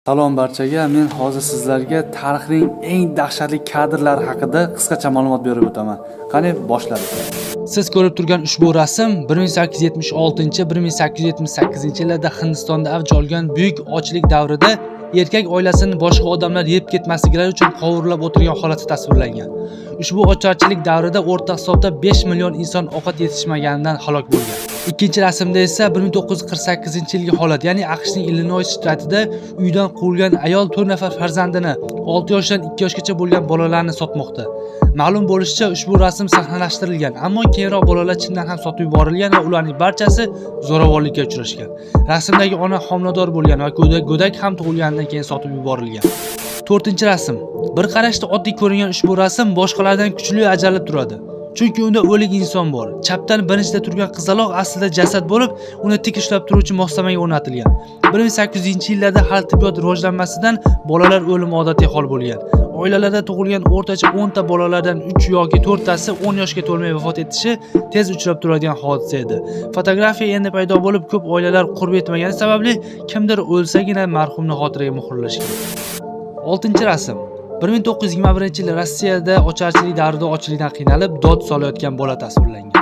Salom barchaga. Men hozir sizlarga tarixning eng dahshatli kadrlari haqida qisqacha ma'lumot berib o'taman. Qani boshladik. Siz ko'rib turgan ushbu rasm 1876-1878 yillarda Hindistonda avj olgan buyuk ochlik davrida erkak oilasini boshqa odamlar yeb ketmasliklari uchun qovurilib o'tirgan holati tasvirlangan. Ushbu ocharchilik davrida o'rta hisobda 5 million inson ovqat yetishmaganidan halok bo'lgan. Ikkinchi rasmda esa 1948-yilgi holat, ya'ni AQShning Illinois shtatida uydan quvilgan ayol 4 nafar farzandini 6 yoshdan 2 yoshgacha bo'lgan bolalarni sotmoqda. Ma'lum bo'lishicha, ushbu rasm sahnalashtirilgan, ammo keyinroq bolalar chindan ham sotib yuborilgan va ularning barchasi zo'ravonlikka uchrashgan. Rasmdagi ona homilador bo'lgan va go'dak ham tug'ilganidan keyin sotib yuborilgan. 4-rasm. Bir qarashda oddiy ko'ringan ushbu rasm boshqalardan kuchli ajralib turadi. Chunki unda o'lik inson bor. Chapdan birinchida turgan qizaloq aslida jasad bo'lib, uni tik ushlab turuvchi moslamaga o'rnatilgan. 1800-yillarda hali tibbiyot rivojlanmasidan bolalar o'limi odatiy hol bo'lgan. Oilalarda tug'ilgan o'rtacha 10 ta bolalardan 3 yoki 4 tasi 10 yoshga to'lmay vafot etishi tez uchrab turadigan hodisa edi. Fotografiya endi paydo bo'lib, ko'p oilalar qurb etmagani sababli kimdir o'lsagina marhumni xotiraga muhrlashgan. 6-rasm. 1921-yil Rossiyada ocharchilik davrida ochlikdan qiynalib dod solayotgan bola tasvirlangan.